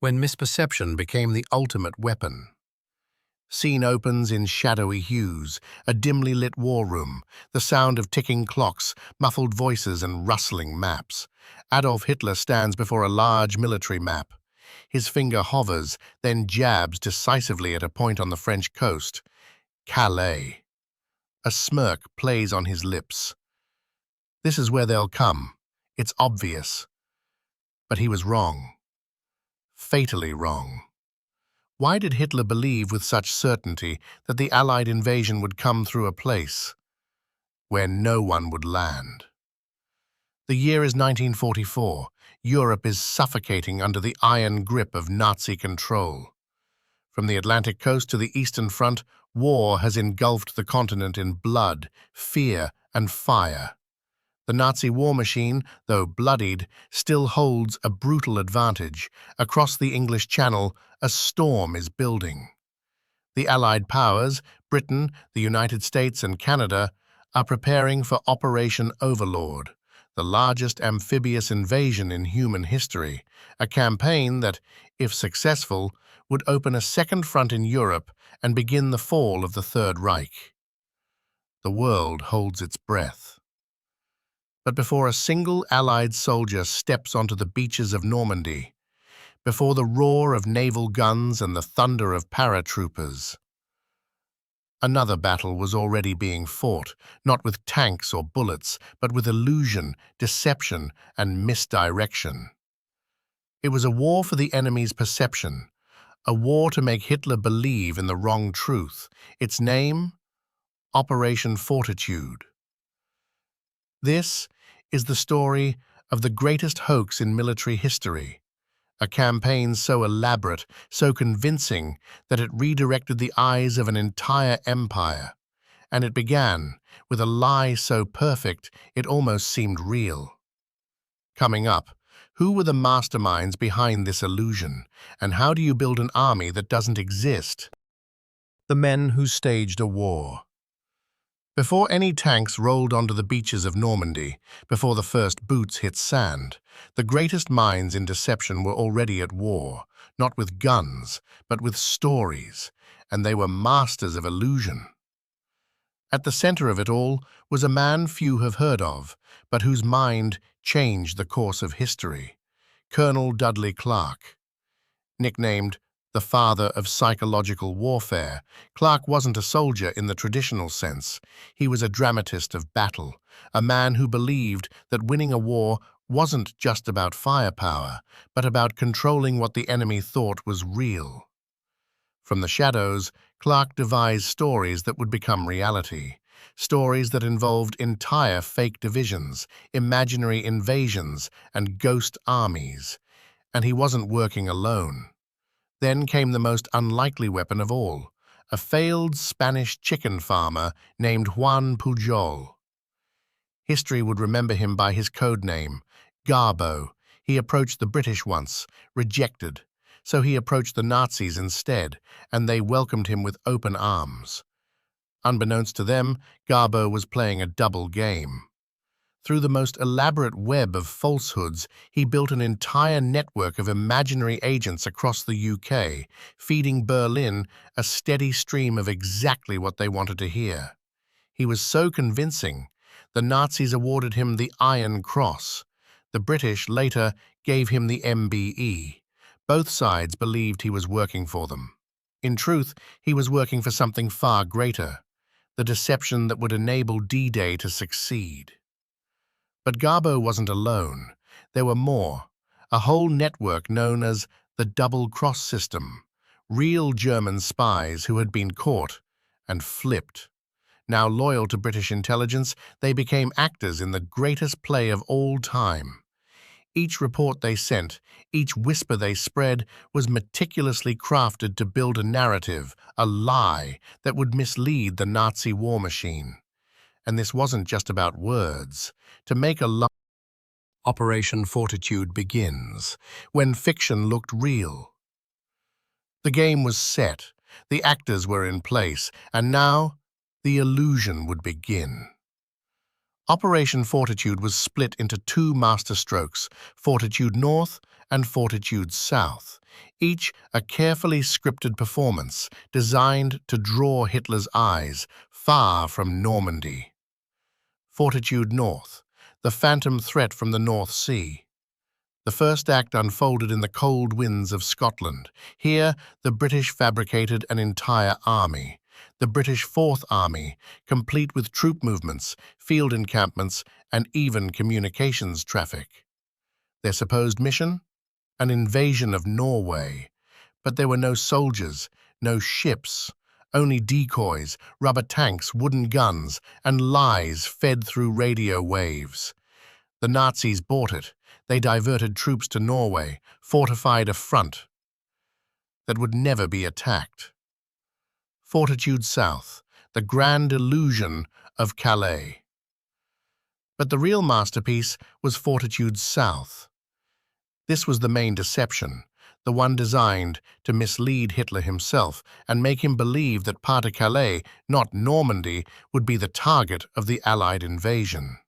when misperception became the ultimate weapon. Scene opens in shadowy hues, a dimly lit war room, the sound of ticking clocks, muffled voices and rustling maps. Adolf Hitler stands before a large military map. His finger hovers, then jabs decisively at a point on the French coast. Calais. A smirk plays on his lips. This is where they'll come. It's obvious. But he was wrong. Fatally wrong. Why did Hitler believe with such certainty that the Allied invasion would come through a place where no one would land? The year is 1944. Europe is suffocating under the iron grip of Nazi control. From the Atlantic coast to the Eastern Front, war has engulfed the continent in blood, fear, and fire. The Nazi war machine, though bloodied, still holds a brutal advantage. Across the English Channel, a storm is building. The Allied powers, Britain, the United States, and Canada, are preparing for Operation Overlord, the largest amphibious invasion in human history, a campaign that, if successful, would open a second front in Europe and begin the fall of the Third Reich. The world holds its breath. But before a single Allied soldier steps onto the beaches of Normandy, before the roar of naval guns and the thunder of paratroopers, another battle was already being fought, not with tanks or bullets, but with illusion, deception, and misdirection. It was a war for the enemy's perception, a war to make Hitler believe in the wrong truth. Its name? Operation Fortitude. This is the story of the greatest hoax in military history, a campaign so elaborate, so convincing, that it redirected the eyes of an entire empire. And it began with a lie so perfect it almost seemed real. Coming up, who were the masterminds behind this illusion, and how do you build an army that doesn't exist? The men who staged a war. Before any tanks rolled onto the beaches of Normandy, before the first boots hit sand, the greatest minds in deception were already at war, not with guns, but with stories, and they were masters of illusion. At the center of it all was a man few have heard of, but whose mind changed the course of history, Colonel Dudley Clark. Nicknamed the father of psychological warfare, Clark wasn't a soldier in the traditional sense. He was a dramatist of battle, a man who believed that winning a war wasn't just about firepower, but about controlling what the enemy thought was real. From the shadows, Clark devised stories that would become reality, stories that involved entire fake divisions, imaginary invasions, and ghost armies. And he wasn't working alone. Then came the most unlikely weapon of all, a failed Spanish chicken farmer named Juan Pujol. History would remember him by his code name, Garbo. He approached the British once, rejected, so he approached the Nazis instead, and they welcomed him with open arms. Unbeknownst to them, Garbo was playing a double game. Through the most elaborate web of falsehoods, he built an entire network of imaginary agents across the UK, feeding Berlin a steady stream of exactly what they wanted to hear. He was so convincing, the Nazis awarded him the Iron Cross. The British later gave him the MBE. Both sides believed he was working for them. In truth, he was working for something far greater, the deception that would enable D-Day to succeed. But Garbo wasn't alone. There were more, a whole network known as the double-cross system, real German spies who had been caught and flipped. Now loyal to British intelligence, they became actors in the greatest play of all time. Each report they sent, each whisper they spread, was meticulously crafted to build a narrative, a lie that would mislead the Nazi war machine. And this wasn't just about words. To make a lie, Operation Fortitude begins, when fiction looked real. The game was set, the actors were in place, and now the illusion would begin. Operation Fortitude was split into two masterstrokes, Fortitude North and Fortitude South, each a carefully scripted performance designed to draw Hitler's eyes far from Normandy. Fortitude North, the phantom threat from the North Sea. The first act unfolded in the cold winds of Scotland. Here, the British fabricated an entire army. The British Fourth Army, complete with troop movements, field encampments, and even communications traffic. Their supposed mission? An invasion of Norway. But there were no soldiers, no ships, only decoys, rubber tanks, wooden guns, and lies fed through radio waves. The Nazis bought it. They diverted troops to Norway, fortified a front that would never be attacked. Fortitude South, the grand illusion of Calais. But the real masterpiece was Fortitude South. This was the main deception, the one designed to mislead Hitler himself and make him believe that part of Calais, not Normandy, would be the target of the Allied invasion.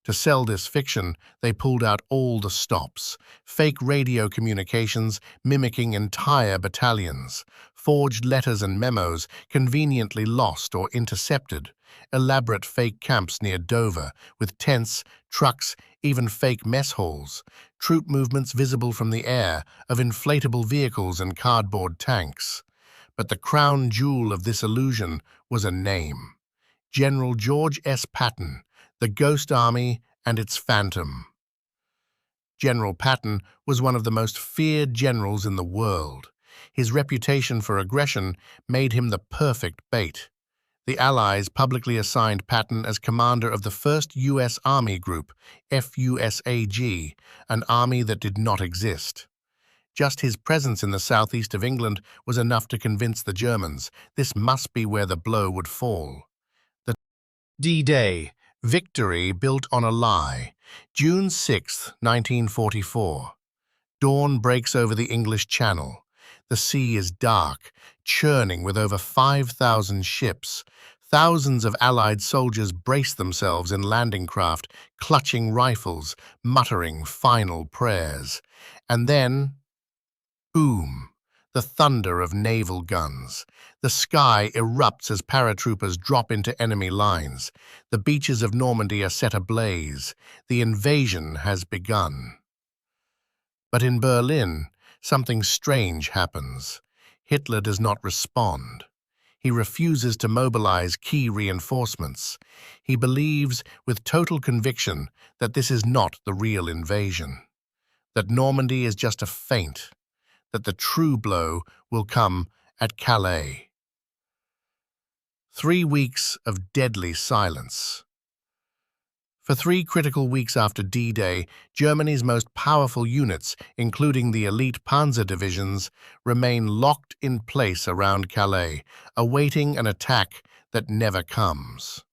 To sell this fiction, they pulled out all the stops, fake radio communications mimicking entire battalions, forged letters and memos conveniently lost or intercepted, elaborate fake camps near Dover with tents, trucks, even fake mess halls, troop movements visible from the air of inflatable vehicles and cardboard tanks. But the crown jewel of this illusion was a name: General George S. Patton, the Ghost Army and its Phantom. General Patton was one of the most feared generals in the world. His reputation for aggression made him the perfect bait. The Allies publicly assigned Patton as commander of the 1st U.S. Army Group, FUSAG, an army that did not exist. Just his presence in the southeast of England was enough to convince the Germans this must be where the blow would fall. The D-Day, victory built on a lie. June 6, 1944. Dawn breaks over the English Channel. The sea is dark, churning with over 5,000 ships. Thousands of Allied soldiers brace themselves in landing craft, clutching rifles, muttering final prayers. And then, boom! The thunder of naval guns. The sky erupts as paratroopers drop into enemy lines. The beaches of Normandy are set ablaze. The invasion has begun. But in Berlin, something strange happens. Hitler does not respond. He refuses to mobilize key reinforcements. He believes with total conviction that this is not the real invasion, that Normandy is just a feint, that the true blow will come at Calais. 3 weeks of deadly silence. For 3 critical weeks after D-Day, Germany's most powerful units, including the elite panzer divisions, remain locked in place around Calais, awaiting an attack that never comes.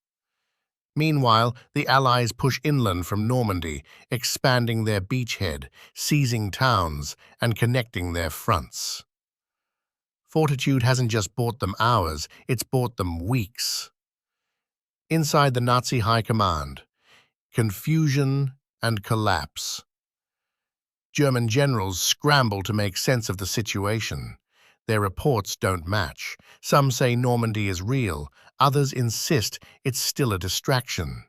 Meanwhile, the Allies push inland from Normandy, expanding their beachhead, seizing towns, and connecting their fronts. Fortitude hasn't just bought them hours, it's bought them weeks. Inside the Nazi high command, confusion and collapse. German generals scramble to make sense of the situation. Their reports don't match. Some say Normandy is real, others insist it's still a distraction.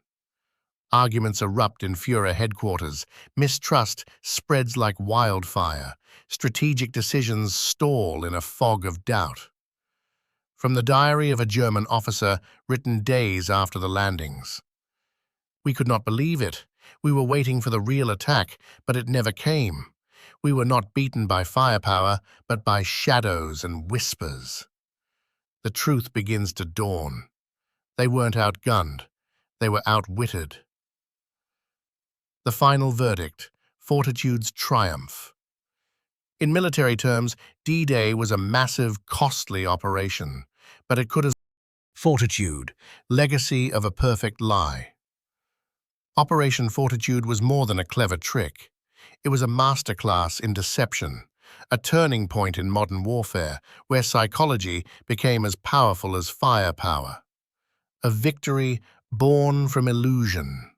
Arguments erupt in Führer headquarters. Mistrust spreads like wildfire. Strategic decisions stall in a fog of doubt. From the diary of a German officer written days after the landings. We could not believe it. We were waiting for the real attack, but it never came. We were not beaten by firepower, but by shadows and whispers. The truth begins to dawn. They weren't outgunned. They were outwitted. The final verdict: Fortitude's triumph. In military terms, D-Day was a massive, costly operation, but it could have Fortitude, legacy of a perfect lie. Operation Fortitude was more than a clever trick. It was a masterclass in deception, a turning point in modern warfare where psychology became as powerful as firepower. A victory born from illusion.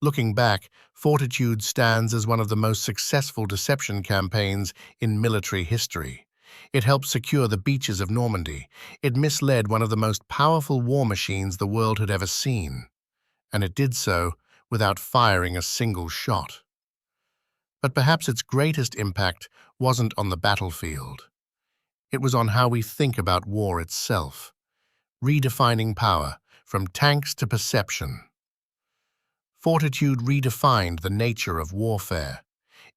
Looking back, Fortitude stands as one of the most successful deception campaigns in military history. It helped secure the beaches of Normandy. It misled one of the most powerful war machines the world had ever seen, and it did so without firing a single shot. But perhaps its greatest impact wasn't on the battlefield. It was on how we think about war itself, redefining power from tanks to perception. Fortitude redefined the nature of warfare.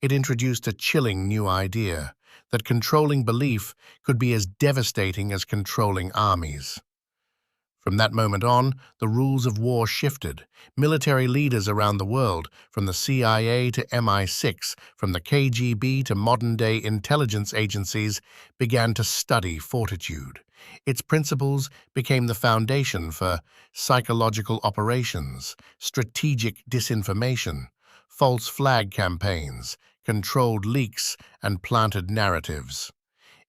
It introduced a chilling new idea that controlling belief could be as devastating as controlling armies. From that moment on, the rules of war shifted. Military leaders around the world, from the CIA to MI6, from the KGB to modern-day intelligence agencies, began to study Fortitude. Its principles became the foundation for psychological operations, strategic disinformation, false flag campaigns, controlled leaks, and planted narratives.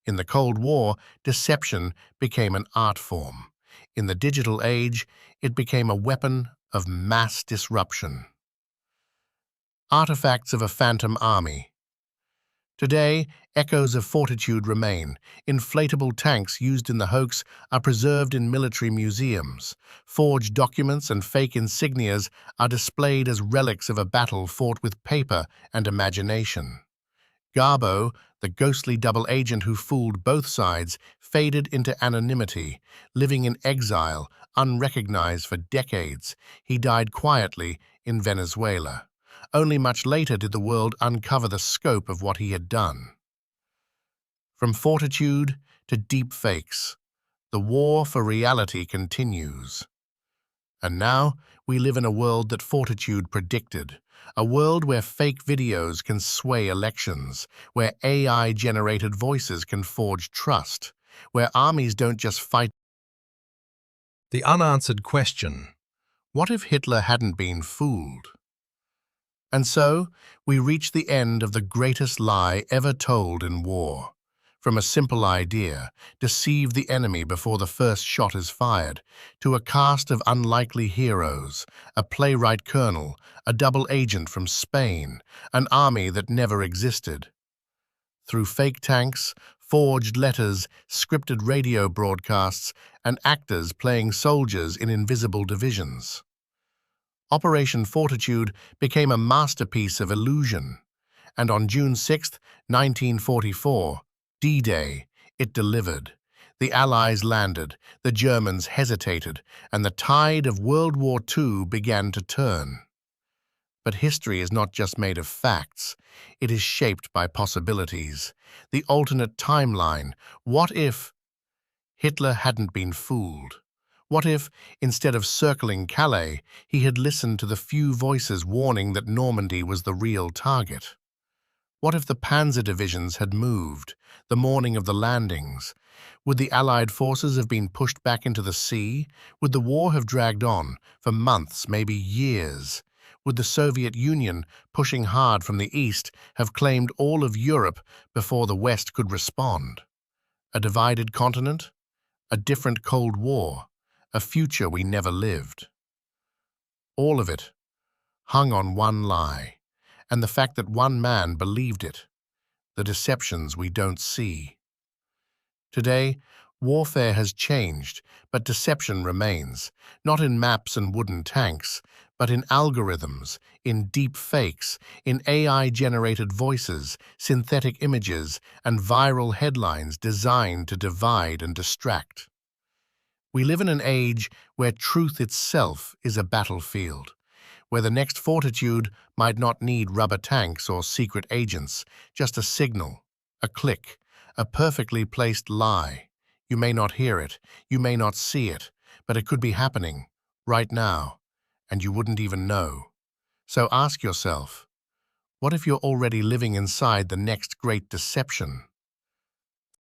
In the Cold War, deception became an art form. In the digital age, it became a weapon of mass disruption. Artifacts of a phantom army. Today, echoes of Fortitude remain. Inflatable tanks used in the hoax are preserved in military museums. Forged documents and fake insignias are displayed as relics of a battle fought with paper and imagination. Garbo, the ghostly double agent who fooled both sides, faded into anonymity, living in exile, unrecognized for decades. He died quietly in Venezuela. Only much later did the world uncover the scope of what he had done. From Fortitude to deep fakes, the war for reality continues. And now, we live in a world that Fortitude predicted, a world where fake videos can sway elections, where AI-generated voices can forge trust, where armies don't just fight. The unanswered question. What if Hitler hadn't been fooled? And so, we reach the end of the greatest lie ever told in war. From a simple idea, deceive the enemy before the first shot is fired, to a cast of unlikely heroes, a playwright colonel, a double agent from Spain, an army that never existed. Through fake tanks, forged letters, scripted radio broadcasts, and actors playing soldiers in invisible divisions. Operation Fortitude became a masterpiece of illusion, and on June 6, 1944, D-Day, it delivered. The Allies landed, the Germans hesitated, and the tide of World War II began to turn. But history is not just made of facts, it is shaped by possibilities. The alternate timeline. What if Hitler hadn't been fooled? What if, instead of circling Calais, he had listened to the few voices warning that Normandy was the real target? What if the panzer divisions had moved, the morning of the landings? Would the Allied forces have been pushed back into the sea? Would the war have dragged on for months, maybe years? Would the Soviet Union, pushing hard from the east, have claimed all of Europe before the West could respond? A divided continent? A different Cold War? A future we never lived? All of it hung on one lie, and the fact that one man believed it, the deceptions we don't see. Today, warfare has changed, but deception remains, not in maps and wooden tanks, but in algorithms, in deep fakes, in AI-generated voices, synthetic images, and viral headlines designed to divide and distract. We live in an age where truth itself is a battlefield, where the next Fortitude might not need rubber tanks or secret agents, just a signal, a click, a perfectly placed lie. You may not hear it, you may not see it, but it could be happening right now, and you wouldn't even know. So ask yourself, what if you're already living inside the next great deception?